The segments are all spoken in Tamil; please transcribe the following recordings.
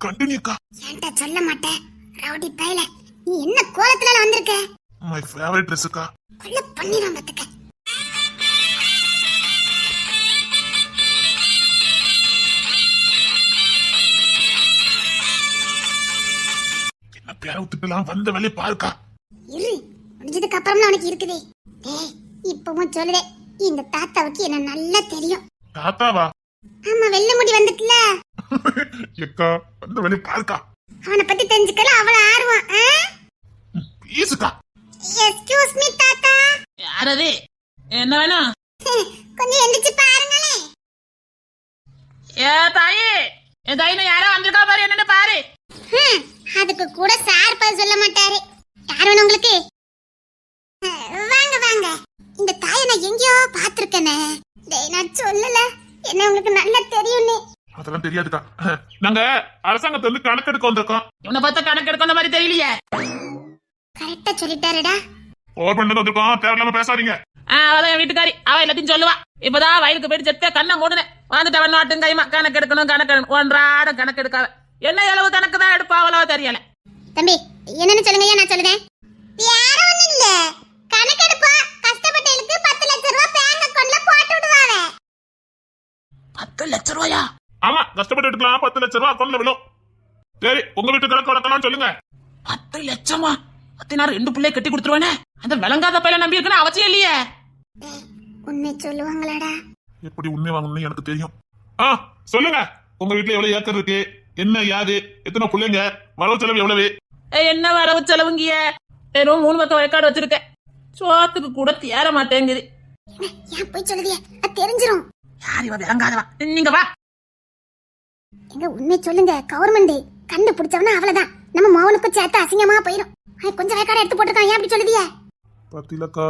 கண்டினியூக்கா. என்கிட்ட சொல்ல மாட்டேன் ரவுடி பையல. நீ என்ன கோலத்துல வந்திருக்க? மை ஃபேவரட் ட்ரெஸ்க்கா. கொல்ல பண்ணிராம பத்துக்க. என்ன பேர விட்டுலாம் வந்த வேலையை பாருக்கா. இரு, முடிஞ்சதுக்கு அப்புறம்லாம் உனக்கு இருக்குதே. டேய், இப்பவும் சொல்லுதே, இந்த தாத்தாவுக்கு என்ன நல்லா தெரியும். தாத்தாவா? ஆமா, வெள்ள முடி வந்துட்டுல. எக்கா வந்த வேலையை பாருக்கா. அவனை பத்தி தெரிஞ்சுக்கலாம் அவள ஆர்வம். ப்ளீஸ்க்கா. எக்ஸ்கியூஸ் மீ தாத்தா. யாரது? என்ன வேணும்? கொஞ்சம் எந்திரிச்சு பாருங்களே. ஏ தாயே, என் தாயின யாரோ வந்திருக்கா பாரு, என்னன்னு பாரு. அதுக்கு கூட சார் பதில் சொல்ல மாட்டாரு. யார் வேணும் உங்களுக்கு? வாங்க வாங்க. இந்த தாயை நான் எங்கேயோ பாத்திருக்கேனே. டேய், நான் சொல்லல, என்ன உங்களுக்கு நல்லா தெரியும்னு. அதெல்லாம் தெரியாதுக்கா. நாங்க அரசாங்கத்துல இருந்து கணக்கெடுக்க வந்திருக்கோம். இவனை பார்த்தா கணக்கெடுக்க அந்த மாதிரி தெரியலையே. கரெக்டா சொல்லிட்டாருடா. ஓவர் பண்ணது வந்திருக்கோம், தேவையில்லாம பேசாதீங்க. அவதான் என் வீட்டுக்காரி, அவ எல்லாத்தையும் சொல்லுவா. இப்பதான் வயலுக்கு போயிட்டு செத்த கண்ணை மூடுனேன். வந்துட்டு நாட்டும் கைமா கணக்கெடுக்கணும் கணக்கெடுக்கணும் ஒன்றாட கணக்கெடுக்காத. என்ன அளவு கணக்கு தான் எடுப்பா அவ்வளவா தெரியல. தம்பி, என்னன்னு சொல்லுங்க, நான் சொல்லுதேன். யாரும் ஒண்ணும் இல்ல, கணக்கெடுப்பா. கஷ்டப்பட்டவங்களுக்கு 10 லட்சம் ரூபாய் பேங்க் அக்கவுண்ட்ல போட்டு விடுவாங்க. 10 லட்சம் ரூபாயா? ஆமா, கஷ்டப்பட்டு எடுக்கலாம். 10 லட்சம் ரூபாய் அக்கௌண்ட்ல விழும். சரி, உங்க வீட்டு கணக்கு வழக்கலாம் சொல்லுங்க. 10 லட்சமா? 2 பிள்ளைய கட்டி கொடுத்துருவானே. அந்த விளங்காத பையல நம்பி இருக்குன்னு அவசியம் இல்லையே. உண்மை சொல்லுவாங்களாடா? எப்படி உண்மை வாங்கணும்னு எனக்கு தெரியும். சொல்லுங்க, உங்க வீட்டுல எவ்வளவு ஏக்கர் இருக்கு, என்ன யாது, எத்தனை பிள்ளைங்க, வரவு செலவு எவ்வளவு? என்ன வரவு செலவுங்கிய? வெறும் 3 பக்கம் வயக்காடு வச்சிருக்கேன். சோத்துக்கு கூட தேர மாட்டேங்குது. ஏன் போய் சொல்லுதிய? அது தெரிஞ்சிரும். யார் இவ விளங்காதவா? நீங்க வா. எங்க உண்மை சொல்லுங்க, கவர்மெண்ட் கண்டுபிடிச்சவனா அவ்வளவுதான். நம்ம மௌனுக்கு சேர்த்து அசிங்கமா போயிடும். கொஞ்சம் வயக்காடு எடுத்து போட்டுருக்கான். ஏன் அப்படி சொல்லுதிய? பத்திலக்கா.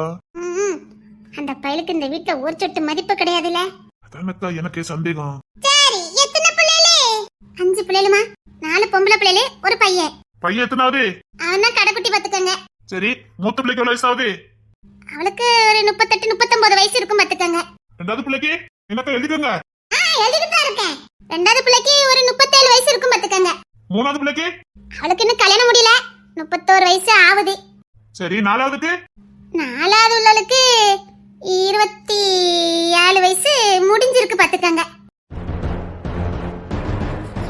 அந்த பயலுக்கு இந்த வீட்டுல ஒரு சொட்டு மதிப்பு கிடையாதுல்ல. அதானக்கா எனக்கே சந்தேகம். சரி, எத்தனை பிள்ளைகளே? 5 பிள்ளைகளுமா? 4 பொம்பளை பிள்ளைகளே, ஒரு பையன். பையன் எத்தனாவது? அவன் தான் கடைக்குட்டி பாத்துக்கங்க. சரி, மூத்த பிள்ளைக்கு எவ்வளவு வயசாவது? அவளுக்கு ஒரு 38 39 வயசு இருக்கும் பாத்துக்கங்க. ரெண்டாவது பிள்ளைக்கு என்னக்கா எழுதிக்கோங்க. எழுதிட்டு தான் இருக்கேன். ரெண்டாவது பிள்ளைக்கு ஒரு 37 வயசு இருக்கும் பாத்துக்கங்க. மூணாவது பிள்ளைக்கு? அவளுக்கு இன்னும் கல்யாணம் முடியல, 31 வயசு ஆகுது. சரி, நாலாவதுக்கு? நாலாவது உள்ளவளுக்கு 27 வயசு முடிஞ்சிருக்கு பாத்துக்கங்க.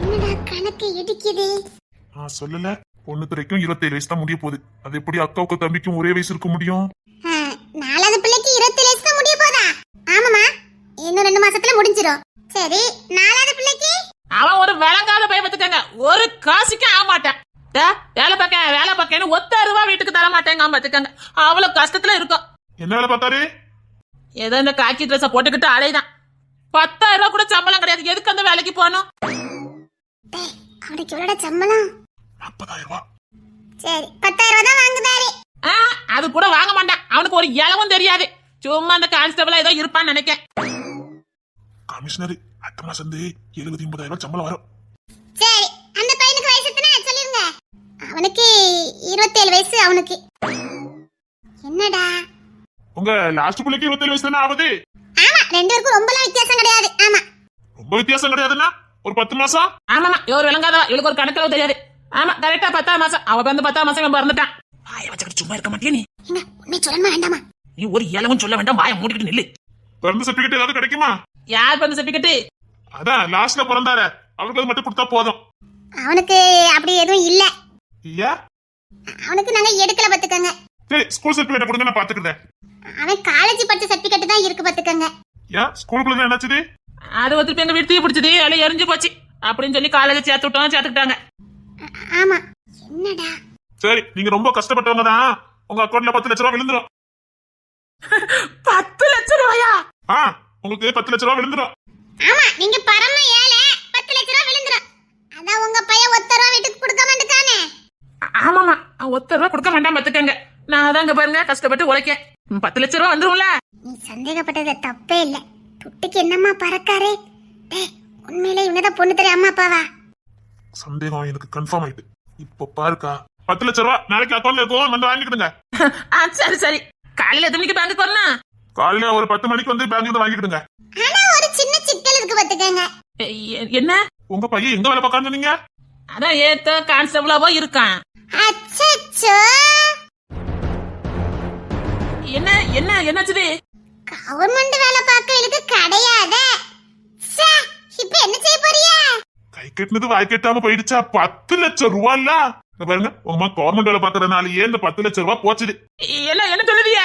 என்னடா கணக்கு இடிக்குது? சொல்லல, பொண்ணுக்கு வரைக்கும் 27 வயசு தான் முடிய போகுது. அது எப்படி அக்காவுக்கு தம்பிக்கும் ஒரே வயசு இருக்க முடியும்? நாலாவது பிள்ளைக்கு 27 வயசு தான் முடிய போதா? ஆமாமா, இன்னும் 2 மாசத்துல முடிஞ்சிரும். சரி, நாலாவது பிள்ளைக்கு? அவன் ஒரு விளங்காத பையன் பாத்துக்கங்க. ஒரு காசுக்கு ஆக மாட்டான். வேலை பார்க்கன்னு 1 ரூபா வீட்டுக்கு தர மாட்டேங்க பாத்துக்கங்க. அவ்வளவு கஷ்டத்துல இருக்கும். என்ன வேலை பார்த்தாரு? ஏதோ இந்த காக்கி ட்ரெஸ் போட்டுக்கிட்டு அலைதான். 10,000 ரூபா கூட சம்பளம் கிடையாது. எதுக்கு அந்த வேலைக்கு போகணும்? அவனுக்கு எவ்வளோட சம்பளம்? 40,000 ரூபாய். சரி, 10,000 ரூபாய் தான் வாங்குதாரு. அது கூட வாங்க மாட்டான். அவனுக்கு ஒரு இலவும் தெரியாது. சும்மா அந்த கான்ஸ்டபிளா ஏதோ இருப்பான்னு நினைக்கேன். கமிஷனர் அடுத்த மாசம் 70-80,000 ரூபாய் சம்பளம் வரும். சரி, அந்த பையனுக்கு வயசு எத்தனை சொல்லிருங்க. அவனுக்கு 27 வயசு. அவனுக்கு என்னடா? உங்க லாஸ்ட் பிள்ளைக்கு 27 வயசு தானே ஆகுது? ஆமா, 2 பேருக்கும் ரொம்ப வித்தியாசம் கிடையாது. ஆமா, ரொம்ப வித்தியாசம் கிடையாதுன்னா ஒரு 10 மாசம். ஆமாமா, இவர் விளங்காதவா. இவளுக்கு ஒரு கணக்கில் தெரியாது. ஆமா, கரெக்டா 10ஆம் மாசம். அவ வந்து 10ஆம் மாசம் இவன் பிறந்துட்டான். வாய வச்சுக்கிட்டு சும்மா இருக்க மாட்டியா நீ? உண்மை சொல்லணுமா வேண்டாமா? நீ ஒரு இலவும் சொல்ல வேண்டாம். வாய மூடிக்கிட்டு நில்லு. பிறந்த சர்டிபிகேட் ஏதாவது கிடைக்குமா? யார் பிறந்த சர்டிபிகேட்? அதான் லாஸ்ட்ல பிறந்தாரு, அவருக்கு மட்டும் கொடுத்தா போதும். அவனுக்கு அப்படி எதுவும் இல்ல. ஐயா, அவனுக்கு நாங்க எடுக்கல பாத்துக்கங்க. சரி, ஸ்கூல் சர்டிபிகேட் கொடுங்க, நான் பாத்துக்கிறேன். அவன் காலேஜ் படிச்ச சர்டிபிகேட் தான் இருக்கு பாத்துக்கங்க. ஏன் ஸ்கூலுக்குள்ள என்னாச்சுது? அது ஒருத்தர் எங்க வீட்டு தீ பிடிச்சது, எல்லாம் எரிஞ்சு போச்சு அப்படின்னு சொல்லி காலேஜ் சேர்த்துக்கிட்டாங்க. ஆமா, என்னடா? சரி, நீங்க ரொம்ப கஷ்டப்பட்டவங்க தான். உங்க அக்கௌண்ட்ல 10 லட்சம் ரூபாய் விழுந்துரும். 10 லட்சம் ரூபாயா? உங்களுக்கு 10 லட்சம் ரூபாய் விழுந்துரும். ஆமா, நீங்க பரம ஏழை, 10 லட்சம் ரூபாய் விழுந்துரும். அதான் உங்க பையன் 1 ரூபாய் வீட்டுக்கு கொடுக்க மாட்டேங்கானே. ஆமாமா, 1 ரூபாய் கொடுக்க வேண்டாம் பாத்துக்கங்க. நான் அதாங்க பாருங்க கஷ்டப்பட்டு உழைக்க 10 லட்சம் ரூபாய் வந்துரும்ல. நீ சந்தேகப்பட்டது தப்பே இல்ல. துட்டுக்கு என்னம்மா பறக்காரு? உண்மையிலே இவனதான் பொண்ணு தெரிய அம்மா அப்பாவா? சந்தேகம் எனக்கு கன்ஃபார்ம் ஆயிட்டு. இப்ப பாருக்கா, 10 லட்சம் ரூபாய் நாளைக்கு அக்கௌண்ட்ல இருக்கும், வந்து வாங்கிக்கிடுங்க. சரி சரி. காலையில எத்தனை மணிக்கு பேங்க்கு வரணும்? காலையில ஒரு 10 மணிக்கு வந்து பேங்க்ல இருந்து வாங்கிக்கிடுங்க. ஆனா ஒரு சின்ன சிக்கல் இருக்கு பாத்துக்கங்க. என்ன? உங்க பையன் எங்க வேலை பார்க்கறான்னு சொன்னீங்க? அதான் ஏத்த கான்ஸ்டபிளாவோ இருக்கான். அச்சச்சோ, என்ன என்ன என்னாச்சுது? கவர்மெண்ட் வேலை பார்க்கறதுக்கு கிடையாதே. ச்சே, இப்ப என்ன செய்ய போறிய? கை கட்டினது வாய் கட்டாம போயிடுச்சா? 10 லட்சம் ரூபாய்ல பாருங்க, உங்க கவர்மெண்ட் வேலை பாக்குறதுனாலயே இந்த 10 லட்சம் ரூபாய் போச்சுது. என்ன என்ன சொல்லுதிய?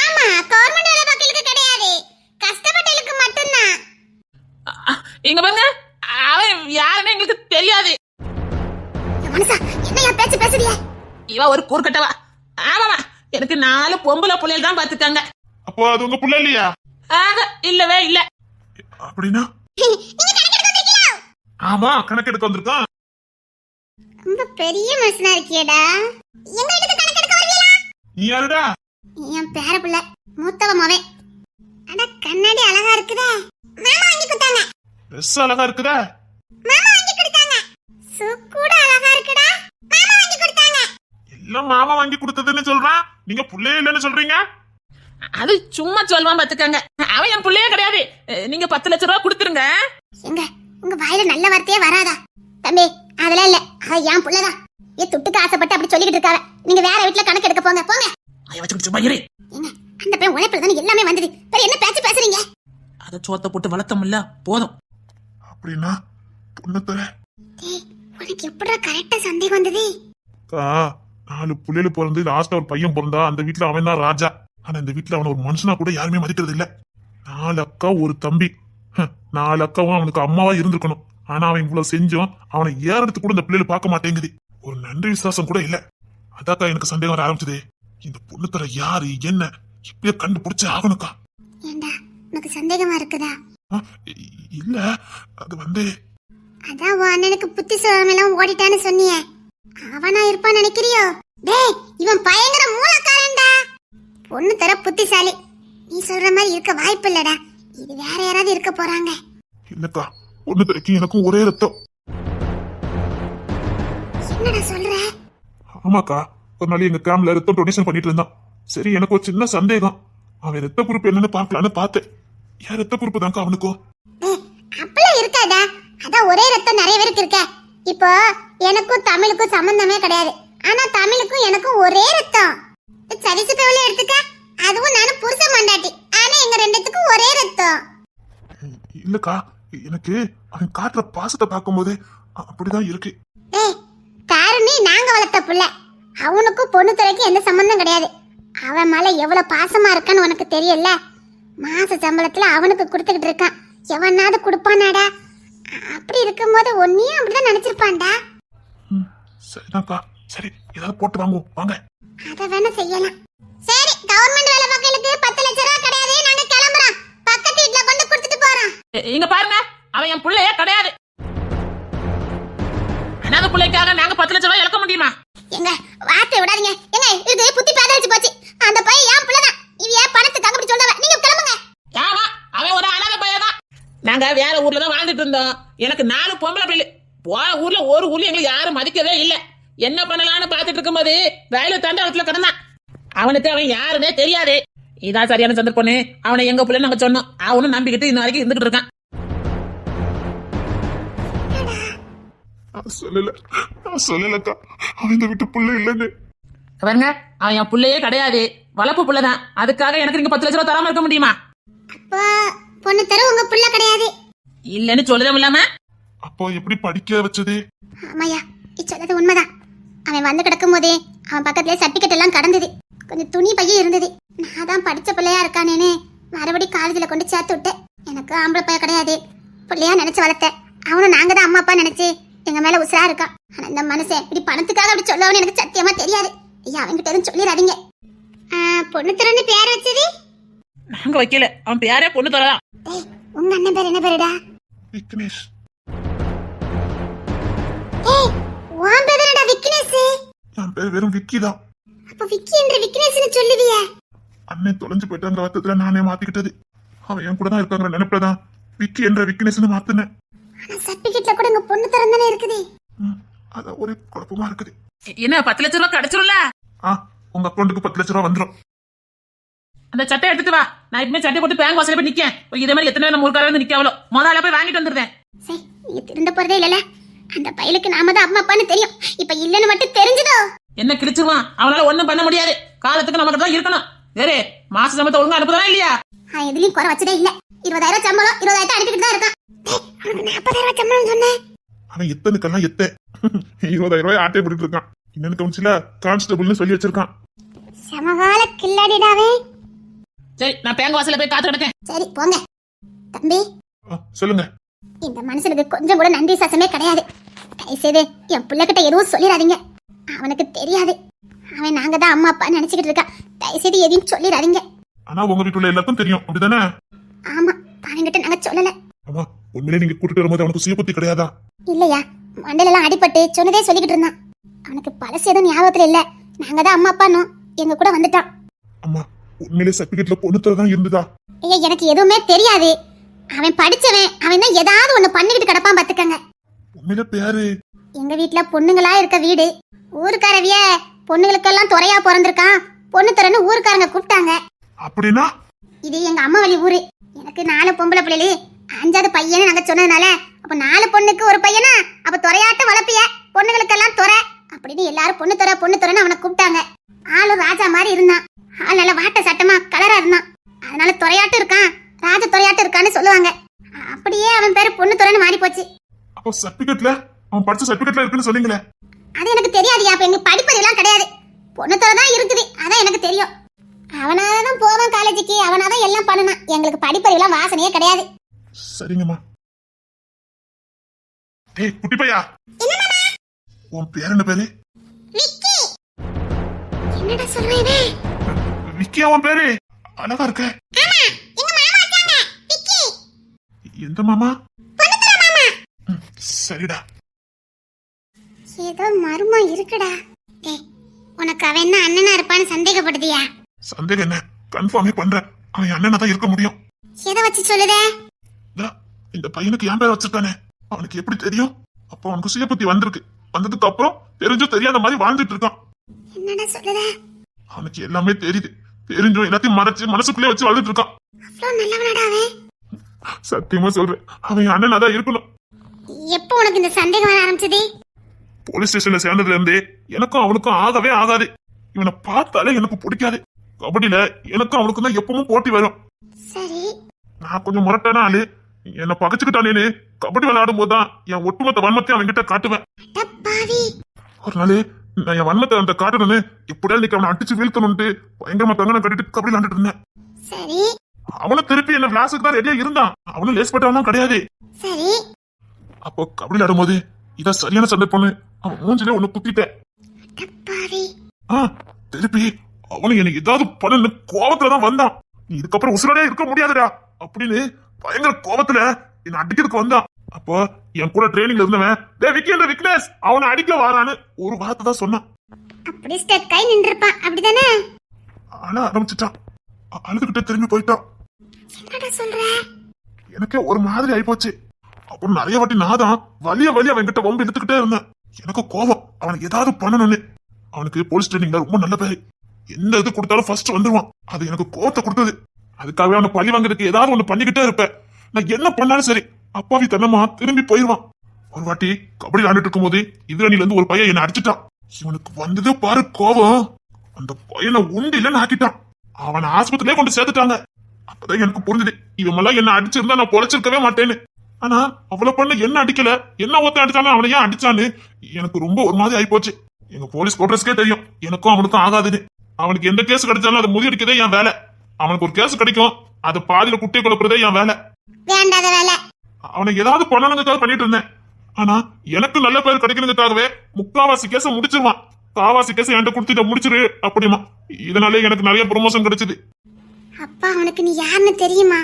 ஆமா, கவர்மெண்ட் வேலை பார்க்கறதுக்கு கிடையாது, கஷ்டப்பட்டவங்களுக்கு மட்டும்தான். இங்க பாருங்க, அவன் யாருன்னு எங்களுக்கு தெரியாது. மனுஷா, என்னையா பேச்சு பேசுறிய? இவ ஒரு கூர்க்கட்டவா. ஆமாமா, எனக்கு 4 பொம்பளை புள்ளைகள் தான் பாத்துக்காங்க. அப்போ அது உங்க புள்ள இல்லையா? ஆக இல்லவே இல்ல. அப்படின்னா ஆமா, கணக்கெடுக்க வந்திருக்கான். ரொம்ப பெரிய மனுஷனா இருக்கியடா. எங்க வீட்டுக்கு கணக்கெடுக்க வருவீங்களா? நீ யாருடா? என் பேர புள்ள, மூத்தவ மவன். அட, கண்ணாடி அழகா இருக்குதே. மாமா வாங்கி கொடுத்தாங்க. ட்ரெஸ் அழகா இருக்குதா? மாமா வாங்கி கொடுத்தாங்க. சூ கூட அழகா இருக்குடா. மாமா வாங்கி கொடுத்தாங்க. எல்லாம் மாமா வாங்கி கொடுத்ததுன்னு சொல்றான், நீங்க புள்ளையே இல்லைன்னு சொல்றீங்க. அது சும்மா சொல்லுவான் பாத்துக்காங்க. அவன் என் புள்ளையே கிடையாது. நீங்க 10 லட்சம் ரூபாய் கொடுத்துருங்க. எங்க உங்க வாயில நல்ல வார்த்தையே வராதா? தம்பி, அதெல்லாம் இல்ல, அவ என் புள்ளதான். துட்டுக்கு ஆசைப்பட்டு அப்படி சொல்லிக்கிட்டு இருக்காவ. நீங்க வேற வீட்டுல கணக்கு எடுக்க போங்க. போங்க. ஐயா வச்சு சும்மா இரு. ஏங்க, அந்த பையன் உழைப்புல தானே எல்லாமே வந்தது. வேற என்ன பேச்சு பேசுறீங்க? அத சோத்த போட்டு வளர்த்தமில்ல, போதும். அப்படின்னா பொண்ணு தர டேய், உனக்கு எப்படிடா கரெக்டா சந்தேகம் வந்தது? 4 புள்ளைல பிறந்து லாஸ்டா ஒரு பையன் பிறந்தா, அந்த வீட்டுல அவன் தான் ராஜா. ஆனா இந்த வீட்டுல அவன ஒரு மனுஷனா கூட யாருமே மதிக்கிறது இல்ல. 4 அக்கா ஒரு தம்பி. 4 அக்காவும் அவனுக்கு அம்மாவா இருந்திருக்கணும். ஆனா அவன் இவ்வளவு செஞ்சும் அவனை ஏறதுக்கு கூட இந்த பிள்ளைல பார்க்க மாட்டேங்குது. ஒரு நன்றி விசுவாசம் கூட இல்ல. அதாக்கா எனக்கு சந்தேகம் வர ஆரம்பிச்சது. இந்த பொண்ணு தர யாரு என்ன இப்படியே கண்டுபிடிச்சு ஆகணுக்கா. ஏண்டா, உனக்கு சந்தேகமா இருக்குதா? இல்ல, அது வந்து அதான் உன் அண்ணனுக்கு புத்தி சொல்லாமலாம் ஓடிட்டான்னு சொன்னியே, அவனா இருப்பான்னு நினைக்கிறியோ? டேய், இவன் பயங்கர மூலக்காரன்டா. பொண்ணு தர புத்திசாலி. நீ சொல்ற மாதிரி இருக்க வாய்ப்பு இல்லடா. இது வேற யாராவது இருக்க போறாங்க. இல்லக்கா, பொண்ணு தரைக்கும் எனக்கும் ஒரே ரத்தம். என்னடா சொல்ற? ஆமாக்கா, ஒரு நாள் எங்க கேம்ப்ல ரத்தம் டொனேஷன் பண்ணிட்டு இருந்தான். சரி, எனக்கு ஒரு சின்ன சந்தேகம். அவன் ரத்த குரூப் என்னன்னு பாக்கலான்னு பார்த்தேன். என் ரத்த குரூப் தான்க்கா அவனுக்கும். அப்பெல்லாம் இருக்காதா? அதான் ஒரே ரத்தம் நிறைய பேருக்கு இருக்க. இப்போ எனக்கும் தமிழுக்கும் சம்பந்தமே கிடையாது. ஆனா தமிழுக்கும் எனக்கும் ஒரே ரத்தம். சரிசு பேவல எடுத்துக்க, அதுவும் நானும் புருஷன் மண்டாட்டி. ஆனா எங்க ரெண்டுத்துக்கும் ஒரே ரத்தம். இல்லக்கா, எனக்கு அவன் காட்டுற பாசத்தை பார்க்கும்போது அப்படிதான் இருக்கு. ஏய், தாரணி நாங்க வளர்த்த புள்ள. அவனுக்கும் பொண்ணு துறைக்கு எந்த சம்பந்தம் கிடையாது. அவன் மேல எவ்வளவு பாசமா இருக்கான்னு உனக்கு தெரியல. மாச சம்பளத்துல அவனுக்கு கொடுத்துக்கிட்டு இருக்கான். எவனாவது கொடுப்பானாடா? அப்படி இருக்கும்போது ஒன்னையும் அப்படிதான் நினைச்சிருப்பான்டா. சரிதான்க்கா, சரி, ஏதாவது போட்டு வாங்குவோம் வாங்க. அத வேணா செய்யலாம். சரி, கவர்மெண்ட் வேலை பார்க்கறதுக்கு 10 லட்சம் ரூபாய் கிடையாது. நாங்க கிளம்புறோம். பக்கத்து வீட்ல கொண்டு கொடுத்துட்டு போறோம். இங்க பாருங்க, அவன் என் புள்ளையே கிடையாது. அனாதை புள்ளைக்காக நாங்க 10 லட்சம் ரூபாய் இழக்க முடியுமா? எங்க வார்த்தை விடாதீங்க. எங்க இது புத்தி பேதரிச்சு போச்சு. அந்த பையன் என் புள்ளதான். இவ பணத்துக்காக அப்படி சொல்றவ. நீங்க கிளம்புங்க. ஆமா, அவன் ஒரு அனாதை பையன் தான். நாங்க வேற ஊர்ல தான் வாழ்ந்துட்டு இருந்தோம். எனக்கு 4 பொம்பளை பிள்ளை. போற ஊர்ல ஒரு ஊர்ல எங்களுக்கு யாரும் மதிக்கவே இல்ல. என்ன பண்ணலாம்னு பாத்துட்டு இருக்கும்போது ரயில்வே தண்டத்துல கிடந்தான். அவனுக்கு அவன் யாருன்னே தெரியாது. இதான் சரியான சந்தர்ப்பம். அவனை எங்க பிள்ளை நாங்க சொன்னோம். அவனும் நம்பிக்கிட்டு இன்ன வரைக்கும் இருந்துகிட்டு இருக்கான். சொல்லலக்கா, அவன் இந்த வீட்டு புள்ள இல்லன்னு. பாருங்க, அவன் என் பிள்ளையே கிடையாது, வளர்ப்பு பிள்ளைதான். அதுக்காக எனக்கு நீங்க 10 லட்சம் ரூபாய் தராம இருக்க முடியுமா? அப்போ பொண்ணு தர உங்க புள்ள கிடையாது இல்லன்னு சொல்லவும் இல்லாம அப்போ எப்படி படிக்க வச்சது? ஆமாயா, இச்சொல்லது உண்மைதான். அவன் வந்து கிடக்கும் போதே அவன் பக்கத்துலயே சர்டிபிகேட் எல்லாம் கடந்தது. கொஞ்சம் துணி பைய இருந்தது. நான் தான் படிச்ச பிள்ளையா இருக்கானேன்னு மறுபடியும் காலேஜ்ல கொண்டு சேர்த்து விட்டேன். எனக்கு ஆம்பளை பைய கிடையாது, பிள்ளையா நினைச்சு வளர்த்தேன். அவனும் நாங்க தான் அம்மா அப்பா நினைச்சு எங்க மேல உசுரா இருக்கான். ஆனா இந்த மனுஷன் இப்படி பணத்துக்காக அப்படி சொல்லவனு எனக்கு சத்தியமா தெரியாது. ஐயா, அவன்கிட்ட எதுவும் சொல்லிடாதீங்க. பொண்ணு தரன்னு பேர் வச்சது நாங்க வைக்கல. அவன் பேரே பொண்ணு தரதான். உங்க அண்ணன் பேர் என்ன பேருடா? விக்னேஷ். ஏய், உன் பேர் என்னடா விக்னேஷ்? என் பேர் வெறும் விக்கி தான். அப்ப விக்கி என்ற விக்னேஷ்னு சொல்லுவியே? அண்ணன் தொலைஞ்சு போயிட்டாங்கிற அர்த்தத்துல நானே மாத்திக்கிட்டது. அவன் என் கூட தான் இருக்காங்கிற நினைப்புலதான் விக்கி என்ற விக்னேஷ்னு மாத்தினேன். ஆனா சர்டிபிகேட்ல கூட உங்க பொண்ணு தரந்தானே இருக்குது. அதான் ஒரே குழப்பமா இருக்குது. என்ன 10 லட்சம் ரூபாய் கிடைச்சிரும்ல? உங்க அக்கௌண்ட்டுக்கு 10 லட்சம் ரூபாய் வந்துடும். அந்த சட்டை எடுத்துட்டு வா. நான் இப்பமே சட்டை போட்டு பேங்க் வாசல்ல போய் நிக்கேன். இதே மாதிரி எத்தனை நேரம் ஊருக்கார வந்து நிக்காவளோ முதல்ல போய் வாங்கிட்டு வந்துடுறேன். சரி, நீங்க திருந்த போறதே இல்லல. அந்த பயலுக்கு நாம தான் அம்மா அப்பான்னு தெரியும். இப்ப இல்லன்னு மட்டும் தெரிஞ்சதோ என்ன கிழிச்சிருவான், அவனால ஒண்ணும் பண்ண முடியாது. காலத்துக்கு நமக்கு தான் இருக்கணும். வேறு மாச சம்பளத்தை ஒழுங்கா அனுப்புதா இல்லையா? எதுலயும் குறை வச்சதே இல்ல. 20,000 சம்பளம் 20,000 அனுப்பிட்டு தான் இருக்கான். அவனுக்கு 40,000 சம்பளம் சொன்னேன். அவன் எத்தனுக்கெல்லாம் 20,000 ரூபாய் ஆட்டை போட்டுட்டு இருக்கான். இன்னொன்னு கவுன்சில கான்ஸ்டபிள்னு சொல்லி வச்சிருக்கான். சமகால கில்லாடிடாவே. சரி, நான் பேங்க வாசல்ல போய் காத்து கிடக்கேன். சரி போங்க. தம்பி சொல்லுங்க. இந்த மனுஷனுக்கு கொஞ்சம் கூட நன்றி சாசமே கிடையாது. தயவுசெய்து என் பிள்ளைகிட்ட எதுவும் சொல்லிடாதீங்க. அவனுக்கு தெரியாது. அவன் நாங்க தான் அம்மா அப்பா நினைச்சுக்கிட்டு இருக்கா. தயவுசெய்து எதையும் சொல்லிடாதீங்க. ஆனா உங்க வீட்டுல எல்லாருக்கும் தெரியும் அப்படிதானே? ஆமா, அவன்கிட்ட நாங்க சொல்லல. ஆமா, உண்மையிலே நீங்க கூட்டிட்டு வரும்போது அவனுக்கு சுய புத்தி கிடையாதா? இல்லையா, மண்டலெல்லாம் அடிபட்டு சொன்னதே சொல்லிக்கிட்டு இருந்தான். அவனுக்கு பழசு எதுவும் ஞாபகத்துல இல்ல. நாங்க தான் அம்மா அப்பானோ எங்க கூட வந்துட்டான். அம்மா, உண்மையிலே சர்டிபிகேட்ல பொண்ணுத்தரதான் இருந்ததா? ஐயா, எனக்கு எதுவுமே தெரியாது. அவன் படிச்சவன். அவன் தான் ஏதாவது ஒண்ணு பண்ணிக்கிட்டு கிடப்பான் பாத்துக்கங்க. உண்மையில பேரு? எங்க வீட்டுல பொண்ணுங்களா இருக்க வீடு. ஊருக்காரவிய பொண்ணுங்களுக்கெல்லாம் துறையா பிறந்திருக்கான். பொண்ணு தரன்னு ஊருக்காரங்க கூப்பிட்டாங்க. அப்படின்னா இது எங்க அம்மா வழி ஊரு. எனக்கு 4 பொம்பளை பிள்ளைகளு, 5வது பையன்னு நாங்க சொன்னதுனால அப்ப 4 பொண்ணுக்கு ஒரு பையனா அப்ப துறையாட்ட வளர்ப்பிய பொண்ணுங்களுக்கெல்லாம் துறை அப்படின்னு எல்லாரும் பொண்ணு துறைன்னு அவனை கூப்பிட்டாங்க. ஆளும் ராஜா மாதிரி இருந்தான். ஆள் நல்ல வாட்ட சட்டமா கலரா இருந்தான். அதனால துறையாட்டம் இருக்கான், ராஜ துறையாட்டம் இருக்கான்னு சொல்லுவாங்க. அப்படியே அவன் பேரு பொண்ணு துறைன்னு மாறி போச்சு. அப்போ சர்டிபிகேட்ல அவன் படிச்ச சர்டிபிகேட்ல இருக்குன்னு சொன்னீங்களே? அது எனக்கு தெரியாதுயா. அப்ப எங்க படிப்பறிவுலாம் கிடையாது. பொண்ணு துறை தான் இருக்குது, அதான் எனக்கு தெரியும். அவனாதான் போவான் காலேஜுக்கு, அவனாதான் எல்லாம் பண்ணனான். எங்களுக்கு படிப்பறிவுலாம் வாசனையே கிடையாது. சரிங்கம்மா. டேய் குட்டி பையா, உன் பேர் என்ன பேரு? விக்கி. என்னடா சொல்றேனே? விக்கியா உன் பேரு? அழகா இருக்க. ஆமா, எங்க மாமா வச்சாங்க விக்கி. எந்த மாமா? பொண்ணுத்தர மாமா. சரிடா. ஏதோ மர்மம் இருக்குடா. டேய், உனக்கு அவன் என்ன அண்ணனா இருப்பான்னு சந்தேகப்படுதியா? சந்தேகம் என்ன, கன்ஃபார்மே பண்றேன். அவன் அண்ணனா தான் இருக்க முடியும். எதை வச்சு சொல்லுதே? இந்த பையனுக்கு என் பேர் வச்சிருக்கானே, அவனுக்கு எப்படி தெரியும்? அப்போ அவனுக்கு சுய புத்தி வந்திருக்கு. வந்ததுக்கு அப்புறம் தெரிஞ்சும் தெரியாத மாதிரி வாழ்ந்துட்டு இருக்கான். என்னடா சொல்லுதே? அவனுக்கு எல்லாமே தெரியுது. தெரிஞ்சும் எல்லாத்தையும் மறைச்சு மனசுக்குள்ளே வச்சு வாழ்ந்துட்டு இருக்கான். அவ்வளவு நல்லவனாடா அவன்? சத்தியமா சொல்றேன், அவன் அண்ணனா தான் இருக்கணும். எப்போ உனக்கு இந்த சந்தேகம் வர ஆரம்பிச்சது? போலீஸ் ஸ்டேஷன்ல சேர்ந்ததுல இருந்தே எனக்கும் அவனுக்கும் ஆகவே ஆகாது. இவனை பார்த்தாலே எனக்கு பிடிக்காது. கபடியில எனக்கும் அவனுக்கும் தான் எப்பவும் போட்டி வரும். சரி, நான் கொஞ்சம் முரட்டான ஆளு. என்னை பகச்சுக்கிட்டானேன்னு கபடி விளையாடும் போதுதான் என் ஒட்டுமொத்த வன்மத்தையும் அவன்கிட்ட காட்டுவேன். அடப்பாவி. ஒரு நாள் நான் என் வன்மத்தை அந்த காட்டணும்னு எப்படியா இன்னைக்கு அவனை அடிச்சு வீழ்த்தணும்ட்டு பயங்கரமா கங்கணம் கட்டிட்டு கபடி விளையாண்டுட்டு இருந்தேன். சரி அவனும் திருப்பி என்ன விளாசுக்கு தான் ரெடியா இருந்தான். அவனும் லேஸ் பட்டவன் கிடையாது. சரி. அப்போ கபடி விளையாடும் போது இதான் சரியான சந்தர்ப்பம்னு அவன் மூஞ்சிலே ஒண்ணு குத்திட்டேன். அடப்பாவி. திருப்பி அவனு எனக்கு ஏதாவது பண்ணு கோபத்துலதான் வந்தான். நீ இதுக்கப்புறம் உசுரோடே இருக்க முடியாதுடா அப்படின்னு பயங்கர கோபத்துல என்ன அடிக்கிறதுக்கு வந்தான். அப்போ என் கூட ட்ரைனிங்ல இருந்தவன் டே விக்கி விக்னேஷ் அவனை அடிக்க வாரான்னு ஒரு வார்த்தை தான் சொன்னான். அப்படி ஸ்டெக் கை நின்றுப்பான், அப்படிதானே? அழ ஆரம்பிச்சுட்டான். அழுதுகிட்டே திரும்பி போயிட்டான். என்னடா சொல்ற? எனக்கே ஒரு மாதிரி ஆயிப்போச்சு. அப்புறம் நிறைய வாட்டி நான் தான் வலிய அவன் கிட்ட வம்பு எடுத்துக்கிட்டே இருந்தேன். எனக்கு கோபம், அவனுக்கு ஏதாவது பண்ணணும்னு. அவனுக்கு போலீஸ் ட்ரைனிங்ல ரொம்ப நல்ல பேரு. எந்த இது கொடுத்தாலும் ஃபர்ஸ்ட் வந்துருவான். அது எனக்கு கோபத்தை கொடுத்தது. அதுக்காகவே அவனை பழி வாங்குறதுக்கு ஏதாவது ஒண்ணு பண்ணிக்கிட்டே இருப்பேன். நான் என்ன பண்ணாலும் சரி அப்பாவி தன்னமா திரும்பி போயிருவான். ஒரு வாட்டி கபடி விளையாண்டுட்டு இருக்கும் போது இதுரணில இருந்து ஒரு பையன் என்ன அடிச்சுட்டான். இவனுக்கு வந்தது பாரு கோபம். அந்த பையனை உண்டில ஆக்கிட்டான். அவனை ஆஸ்பத்திரியே கொண்டு சேர்த்துட்டாங்க. அப்பதான் எனக்கு புரிஞ்சுது, இவன் எல்லாம் என்ன அடிச்சிருந்தா நான் பொழைச்சிருக்கவே மாட்டேன்னு. ஆனா அவ்வளவு பண்ண என்ன அடிக்கல, என்ன ஒருத்தன் அடிச்சாலும் அவனை ஏன் அடிச்சான்னு எனக்கு ரொம்ப ஒரு மாதிரி ஆயிப்போச்சு. எங்க போலீஸ் கோட்ரஸ்க்கே தெரியும் எனக்கும் அவனுக்கும் ஆகாதுன்னு. அவனுக்கு எந்த கேஸ் கிடைச்சாலும் அதை முறியடிக்கதே என் வேலை. அவனுக்கு ஒரு கேஸ் கிடைக்கும், அதை பாதியில குட்டியை குழப்புறதே என் வேலை. வேண்டாத வேலை. அவனுக்கு ஏதாவது பண்ணணுங்கிறதுக்காக பண்ணிட்டு இருந்தேன். ஆனா எனக்கு நல்ல பேர் கிடைக்கணுங்கிறதுக்காகவே முக்காவாசி கேஸ முடிச்சிருவான். காவாசி கேஸ என்கிட்ட கொடுத்துட்ட முடிச்சிரு அப்படிமா. இதனாலே எனக்கு நிறைய ப்ரொமோஷன் கிடைச்சது. அப்பா அவனுக்கு நீ யாருன்னு தெரியுமா?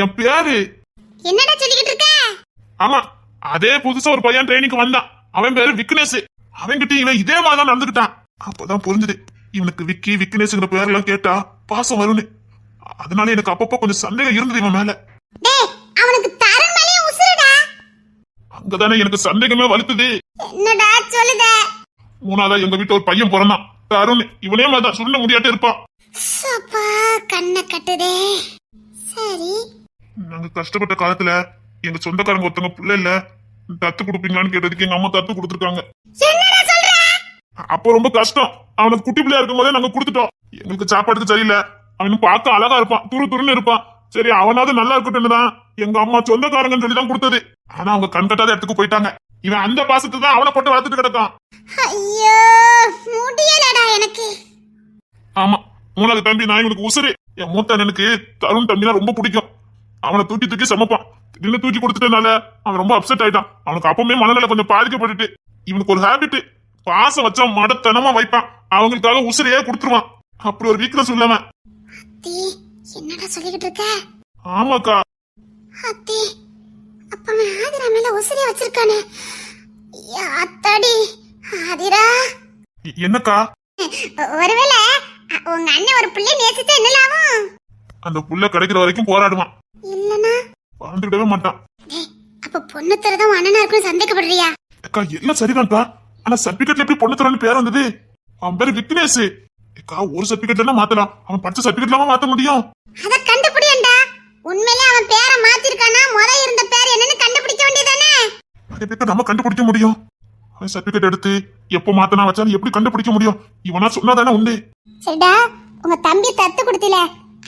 என் பேரு. என்னடா சொல்லிக்கிட்டு இருக்க? ஆமா, அதே புதுசா ஒரு பையன் ட்ரைனிங்க்கு வந்தான். அவன் பேரு விக்னேஷ். அவன்கிட்ட இவன் இதே மாதிரிதான் நடந்துக்கிட்டான். அப்பதான் புரிஞ்சுது இவனுக்கு விக்னேஷ்ங்கிற பேரெல்லாம் கேட்டா பாசம் வரும்னு. அதனால எனக்கு அப்பப்போ கொஞ்சம் சந்தேகம் இருந்தது இவன் மேல. டேய், அவனுக்கு தரன் மேலே உசுருடா. அங்கதானே எனக்கு சந்தேகமே வலுத்துது. என்னடா சொல்லுத? மூணாவதா எங்க வீட்டுல ஒரு பையன் பிறந்தான், தருண். இவனே மாதிரிதான் சுருண்ட முடியாட்டே இருப்பான். சப்பா கண்ணை கட்டுதே. சரி, நாங்க கஷ்டப்பட்ட காலத்துல எங்க சொந்தக்காரங்க ஒருத்தவங்க புள்ள இல்ல, தத்து கொடுப்பீங்களான்னு கேட்டதுக்கு எங்க அம்மா தத்து கொடுத்துருக்காங்க. என்னடா சொல்ற? அப்போ ரொம்ப கஷ்டம். அவனுக்கு குட்டி பிள்ளையா இருக்கும் போதே நாங்க கொடுத்துட்டோம். எங்களுக்கு சாப்பாடுக்கு சரியில்லை. அவனும் பார்க்க அழகா இருப்பான், துரு துருன்னு இருப்பான். சரி அவனாவது நல்லா இருக்கட்டும் தான் எங்க அம்மா சொந்தக்காரங்கன்னு சொல்லி தான் கொடுத்தது. ஆனா அவங்க கண் கட்டாத இடத்துக்கு போயிட்டாங்க. இவன் அந்த பாசத்தை தான் அவனை போட்டு வளர்த்துட்டு கிடக்கான். ஐயோ முடியலடா எனக்கு. ஆமா, மூணாவது தம்பி நான் இவனுக்கு உசுரு. என் மூத்த அண்ணனுக்கு தருண் தம்பினா ரொம்ப பிடிக்கும். அவனை தூக்கி தூக்கி சமைப்பான். திடீர்னு தூக்கி கொடுத்துட்டனால அவன் ரொம்ப அப்செட் ஆயிட்டான். அவனுக்கு அப்பவுமே மனநிலை கொஞ்சம் பாதிக்கப்பட்டுட்டு இவனுக்கு ஒரு ஹேபிட், பாசம் வச்சா மடத்தனமா வைப்பான். அவங்களுக்காக உசுரையே கொடுத்துருவான். அப்படி ஒரு வீக்னஸ் உள்ளவன். அத்தி என்னடா சொல்லிக்கிட்டு இருக்க? ஆமாக்கா. அத்தி அப்ப அவன் ஆதிரா மேல உசிரியா வச்சிருக்கானே. அத்தாடி ஆதிரா. என்னக்கா? ஒருவேளை உங்க அண்ணன் ஒரு பிள்ளை நேசிச்சா என்னலாவும்? அந்த புள்ள கிடைக்கிற வரைக்கும் போராடுவான். இல்லனா வாழ்ந்துடவே மாட்டான். அப்ப பொண்ணு தரதான் அண்ணனா இருக்குன்னு சந்தேகப்படுறியா? அக்கா எல்லாம் சரிதான்க்கா. ஆனா சர்டிபிகேட்ல எப்படி பொண்ணு தரன்னு பேர் வந்தது? அவன் பேரு விக்னேஷ். அக்கா ஒரு சர்டிபிகேட்ல மாத்தலாம், அவன் படிச்ச சர்டிபிகேட்ல மாத்த முடியும். அத கண்டுபிடியேன்டா. உண்மையிலே அவன் பேரை மாத்திருக்கானா முத இருந்த பேர் என்னன்னு கண்டுபிடிக்க வேண்டியதானே? அதை எப்படி நம்ம கண்டுபிடிக்க முடியும்? அவன் சர்டிபிகேட் எடுத்து எப்ப மாத்தனா வச்சாலும் எப்படி கண்டுபிடிக்க முடியும்? இவனா சொன்னாதானே உண்டு. சரிடா, உங்க தம்பி தத்து கொடுத்தில,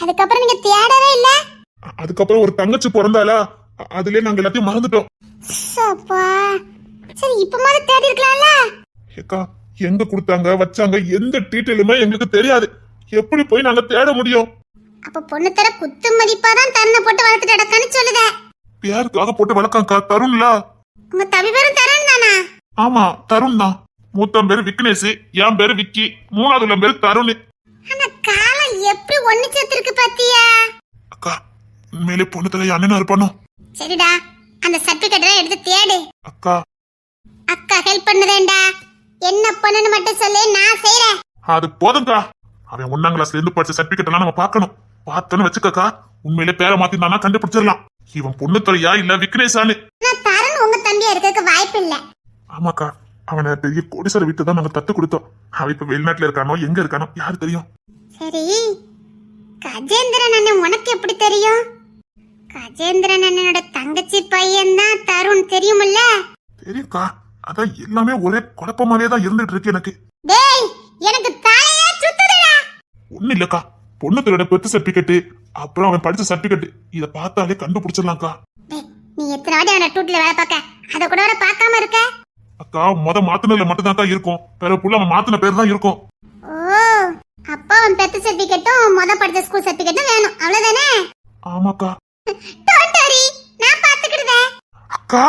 அதுக்கப்புறம் நீங்க தேடவே இல்ல? அதுக்கப்புறம் ஒரு தங்கச்சி பிறந்தாலா, அதுலயே நாங்க எல்லாத்தையும் மறந்துட்டோம். சப்பா, சரி இப்ப மாதிரி தேடி இருக்கலாம்ல? ஏக்கா எங்க கொடுத்தாங்க வச்சாங்க எந்த டீட்டெயிலுமே எங்களுக்கு தெரியாது. எப்படி போய் நாங்க தேட முடியும்? அப்ப பொண்ணு தர குத்து மதிப்பாதான் தருணை போட்டு வளர்த்துட்டு அடக்கான்னு சொல்லுத. பேருக்காக போட்டு வளர்க்காங்கக்கா. தருண்ல உங்க தம்பி பேரும் தருண் தானா? ஆமா தருண் தான். மூத்தம் பேரு விக்னேஷ், என் பேரு விக்கி, மூணாவது பேரு தருண். ஆனா காலம் எப்படி ஒண்ணு சேர்த்திருக்கு பாத்தியா? அக்கா உண்மையிலே பொண்ணு தலை அண்ணனா இருப்பானோ? சரிடா, அந்த சர்டிபிகேட் எடுத்து தேடு. அக்கா அக்கா ஹெல்ப் பண்ணுதேன்டா. என்ன பண்ணனு மட்டும் சொல்லு, நான் செய்றேன். அது போதும்க்கா. அவன் 1ஆம் கிளாஸ்ல இருந்து படிச்ச சர்டிபிகேட் எல்லாம் நம்ம பார்க்கணும். பார்த்தோன்னு வச்சுக்கக்கா, உண்மையிலே பேரை மாத்திருந்தானா கண்டுபிடிச்சிடலாம். இவன் பொண்ணு தலையா இல்ல விக்னேஷான்னு. நான் தருண் உங்க தம்பியா இருக்க வாய்ப்பு இல்ல. ஆமாக்கா, அவனை பெரிய கோடீஸ்வர வீட்டு தான் நாங்க தத்து கொடுத்தோம். அவன் இப்ப வெளிநாட்டுல இருக்கானோ எங்க இருக்கானோ யாரு தெரியும்? சரி, கஜேந்திரன் அண்ணன் உனக்கு எப்படி தெரியும்? கஜேந்திரன் அண்ணனோட தங்கச்சி பையன் தான் தருண், தெரியுமில்ல? தெரியும்க்கா. அதான் எல்லாமே ஒரே குழப்பமாவே தான் இருந்துட்டு இருக்கு எனக்கு. டேய் எனக்கு தலையே சுத்துதுடா. ஒண்ணு இல்லக்கா, பொண்ணுத்தோட பெத்து சர்டிபிகேட், அப்புறம் அவன் படிச்ச சர்டிபிகேட், இத பார்த்தாலே கண்டுபிடிச்சிடலாம்க்கா. டேய் நீ எத்தனை வாட்டி அவன டூட்ல வேலை பார்க்க, அத கூட வர பார்க்காம இருக்க? அக்கா மாத்தினதுல மட்டும் தான் இருக்கும், வேற புள்ள அவன் மாத்தின பேர் தான் இருக்கும். ஓ, அப்ப அவன் பெத்த சர்டிபிகேட்டும் முத படிச்ச ஸ்கூல் சர்டிபிகேட்டும் வேணும், அவ்வளவுதானே? ஆமாக்கா. டோன்ட் வரி, நான் பாத்துக்கிடுதே. அக்கா